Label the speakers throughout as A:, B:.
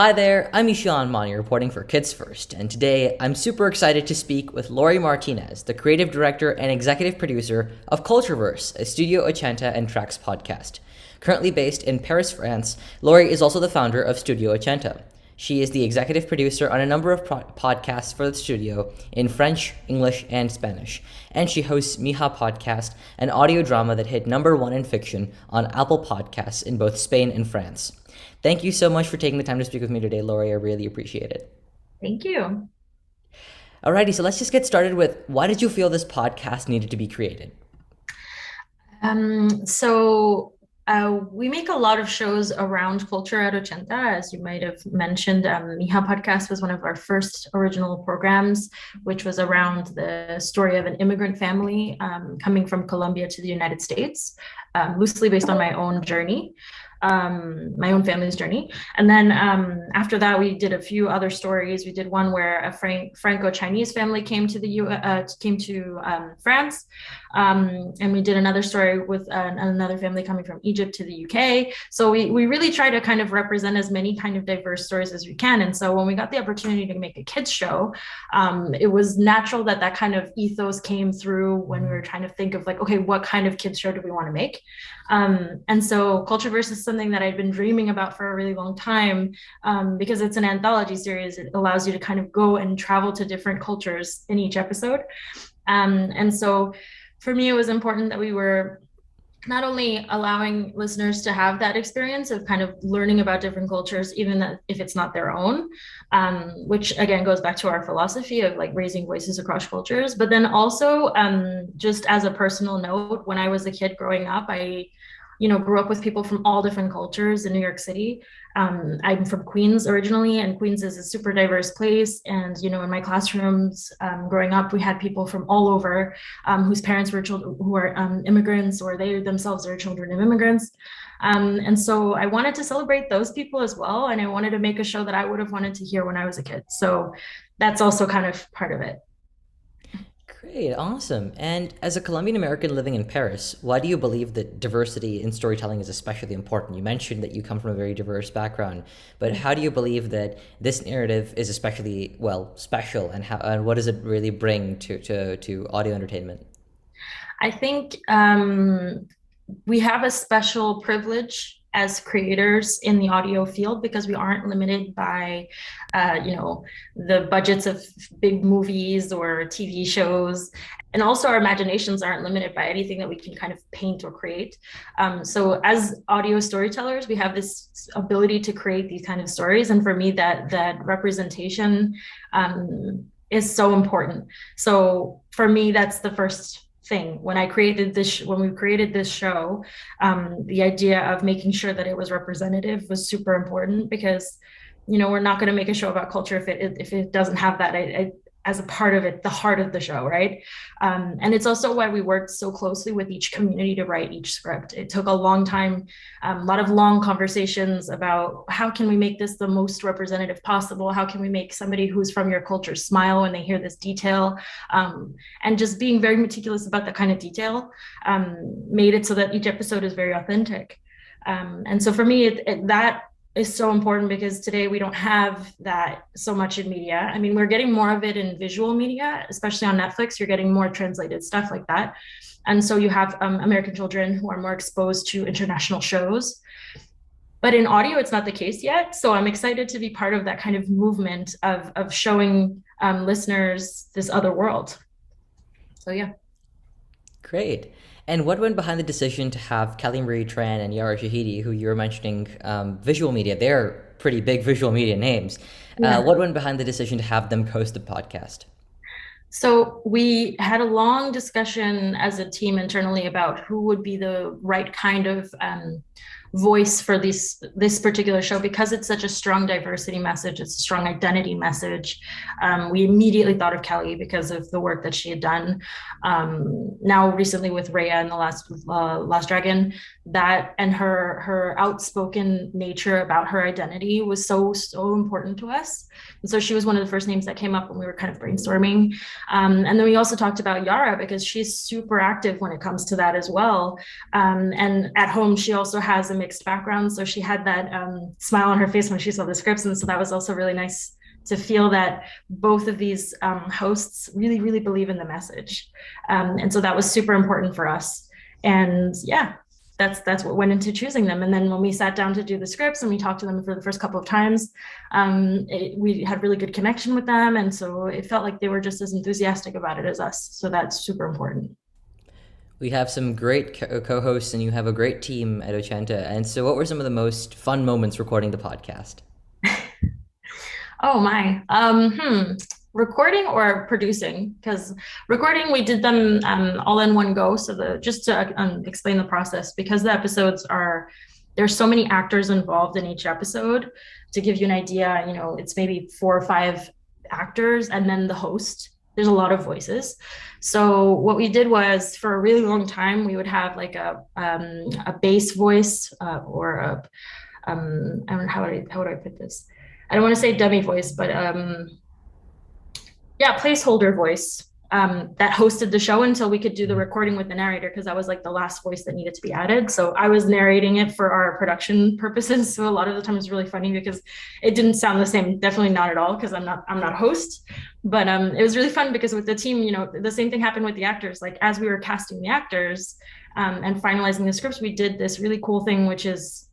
A: Hi there, I'm Eshaan M reporting for Kids First, and today I'm super excited to speak with Lory Martinez, the creative director and executive producer of Cultureverse, a Studio Ochenta and TRAX podcast. Currently based in Paris, France, Lory is also the founder of Studio Ochenta. She is the executive producer on a number of podcasts for the studio in French, English, and Spanish, and she hosts Mija Podcast, an audio drama that hit #1 in fiction on Apple Podcasts in both Spain and France. Thank you so much for taking the time to speak with me today, Lory. I really appreciate it.
B: Thank you.
A: Alrighty, so let's just get started with why did you feel this podcast needed to be created?
B: We make a lot of shows around culture at Ochenta, as you might have mentioned. Mija Podcast was one of our first original programs, which was around the story of an immigrant family coming from Colombia to the United States, loosely based on my own journey. My own family's journey. And then after that, we did a few other stories. We did one where a Franco-Chinese family came to France. And we did another story with another family coming from Egypt to the UK. So we really try to kind of represent as many kind of diverse stories as we can. And so when we got the opportunity to make a kids show, it was natural that kind of ethos came through when we were trying to think of like, okay, what kind of kids show do we want to make? And so Cultureverse is something that I've been dreaming about for a really long time because it's an anthology series. It allows you to kind of go and travel to different cultures in each episode. And so for me, it was important that we were not only allowing listeners to have that experience of kind of learning about different cultures, even if it's not their own, which again goes back to our philosophy of like raising voices across cultures. But then also just as a personal note, when I was a kid growing up, I grew up with people from all different cultures in New York City. I'm from Queens originally, and Queens is a super diverse place. And, in my classrooms growing up, we had people from all over whose parents were children who are immigrants, or they themselves are children of immigrants. And so I wanted to celebrate those people as well. And I wanted to make a show that I would have wanted to hear when I was a kid. So that's also kind of part of it.
A: Great, awesome. And as a Colombian American living in Paris, why do you believe that diversity in storytelling is especially important? You mentioned that you come from a very diverse background, but how do you believe that this narrative is especially, special, and what does it really bring to audio entertainment?
B: I think we have a special privilege as creators in the audio field because we aren't limited by the budgets of big movies or TV shows, and also our imaginations aren't limited by anything that we can kind of paint or create. So as audio storytellers, we have this ability to create these kind of stories, and for me that representation is so important. So for me, that's the first thing when we created this show. The idea of making sure that it was representative was super important because we're not going to make a show about culture if it doesn't have that as a part of it, the heart of the show, right? And it's also why we worked so closely with each community to write each script. It took a long time, a lot of long conversations about how can we make this the most representative possible? How can we make somebody who's from your culture smile when they hear this detail? And just being very meticulous about that kind of detail made it so that each episode is very authentic. And so for me, that is so important because today we don't have that so much in media. I mean, we're getting more of it in visual media, especially on Netflix. You're getting more translated stuff like that. And so you have American children who are more exposed to international shows. But in audio, it's not the case yet. So I'm excited to be part of that kind of movement of showing listeners this other world. So yeah.
A: Great. And what went behind the decision to have Kelley-Marie, Tran, and Yara Shahidi, who you were mentioning, visual media? They're pretty big visual media names.
B: Yeah.
A: What went behind the decision to have them host the podcast?
B: So we had a long discussion as a team internally about who would be the right kind of voice for this particular show because it's such a strong diversity message. It's a strong identity message. We immediately thought of Kelley because of the work that she had done. Now recently with Raya and the Last Dragon, that and her outspoken nature about her identity was so important to us. And so she was one of the first names that came up when we were kind of brainstorming. And then we also talked about Yara because she's super active when it comes to that as well. And at home, she also has a mixed background, so she had that smile on her face when she saw the scripts, and so that was also really nice to feel that both of these hosts really, really believe in the message. And so that was super important for us. And yeah, that's what went into choosing them. And then when we sat down to do the scripts and we talked to them for the first couple of times, we had really good connection with them. And so it felt like they were just as enthusiastic about it as us. So that's super important.
A: We have some great co-hosts and you have a great team at Ochenta. And so what were some of the most fun moments recording the podcast?
B: Oh my, recording or producing? Because recording, we did them all in one go. So just to explain the process, because the episodes there's so many actors involved in each episode. To give you an idea, it's maybe 4 or 5 actors and then the host. There's a lot of voices. So what we did was, for a really long time, we would have like a bass voice or I don't know, how would I put this? I don't want to say dummy voice, but placeholder voice that hosted the show until we could do the recording with the narrator, because that was like the last voice that needed to be added. So I was narrating it for our production purposes. So a lot of the time it's really funny because it didn't sound the same. Definitely not at all, because I'm not a host. But it was really fun because with the team, the same thing happened with the actors. Like as we were casting the actors and finalizing the scripts, we did this really cool thing, which is,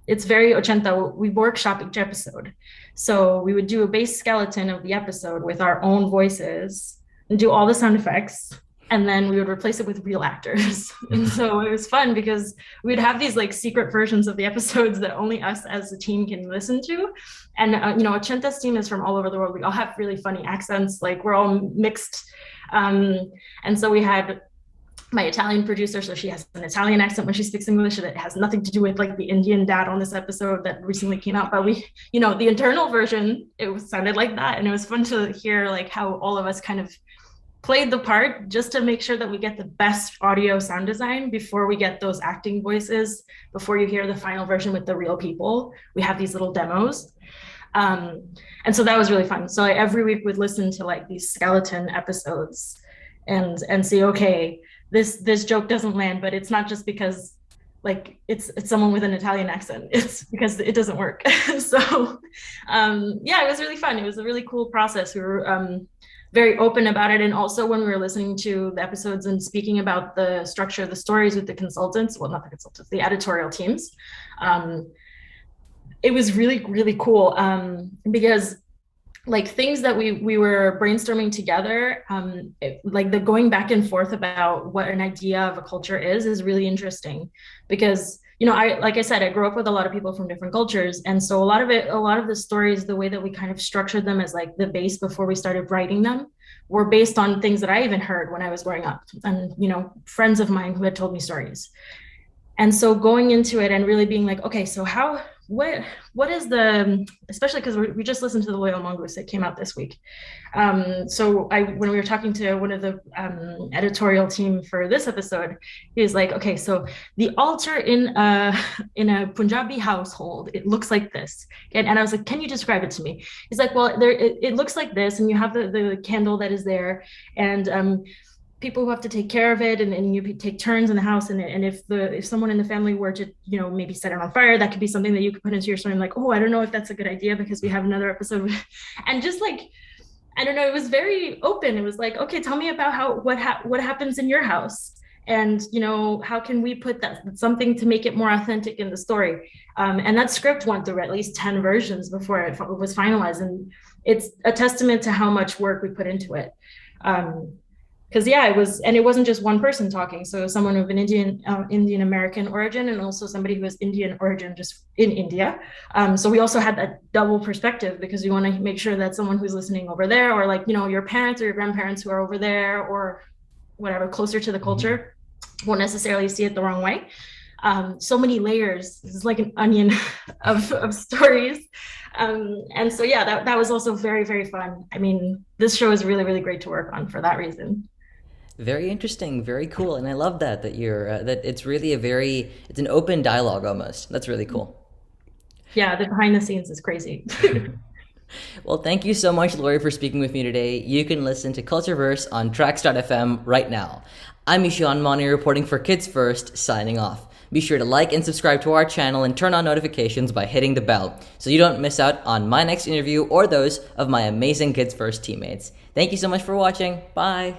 B: it's very Ochenta. We workshop each episode. So we would do a base skeleton of the episode with our own voices and do all the sound effects. And then we would replace it with real actors. And so it was fun because we'd have these like secret versions of the episodes that only us as a team can listen to. And, Ochenta's team is from all over the world. We all have really funny accents. Like we're all mixed. And so we had my Italian producer, so she has an Italian accent when she speaks English, and it has nothing to do with like the Indian dad on this episode that recently came out. But we, the internal version, sounded like that. And it was fun to hear like how all of us kind of played the part, just to make sure that we get the best audio sound design before we get those acting voices, before you hear the final version with the real people. We have these little demos. And so that was really fun. So every week we'd listen to like these skeleton episodes and see, okay, this joke doesn't land, but it's not just because like it's someone with an Italian accent. It's because it doesn't work. So it was really fun. It was a really cool process. We were very open about it. And also when we were listening to the episodes and speaking about the structure of the stories with the consultants, well, not the consultants, the editorial teams, it was really, really cool because like things that we were brainstorming together, like the going back and forth about what an idea of a culture is really interesting because, like I said, I grew up with a lot of people from different cultures. And so a lot of the stories, the way that we kind of structured them as like the base before we started writing them were based on things that I even heard when I was growing up and, friends of mine who had told me stories. And so going into it and really being like, okay, so what is especially because we just listened to the Loyal Mongoose that came out this week. So when we were talking to one of the editorial team for this episode, he was like, okay, so the altar in a Punjabi household, it looks like this. And I was like, can you describe it to me? He's like, well, it looks like this, and you have the candle that is there, and people who have to take care of it, and you take turns in the house, and if someone in the family were to maybe set it on fire, that could be something that you could put into your story. I'm like, oh, I don't know if that's a good idea because we have another episode. And just like, I don't know, it was very open. It was like, okay, tell me about what happens in your house, and how can we put that something to make it more authentic in the story. And that script went through at least 10 versions before it was finalized, and it's a testament to how much work we put into it. Because it wasn't just one person talking. So someone of an Indian American origin, and also somebody who has Indian origin just in India. So we also had that double perspective because we want to make sure that someone who's listening over there, or like your parents or your grandparents who are over there, or whatever, closer to the culture, won't necessarily see it the wrong way. So many layers. This is like an onion of stories. And so that was also very, very fun. I mean, this show is really, really great to work on for that reason.
A: Very interesting, very cool, and I love that you're that it's really it's an open dialogue almost. That's really cool.
B: Yeah, the behind the scenes is crazy.
A: Well, thank you so much, Lory, for speaking with me today. You can listen to Cultureverse on TRAX.fm right now. I'm Eshaan M reporting for Kids First, signing off. Be sure to like and subscribe to our channel and turn on notifications by hitting the bell so you don't miss out on my next interview or those of my amazing Kids First teammates. Thank you so much for watching. Bye.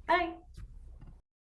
B: Bye.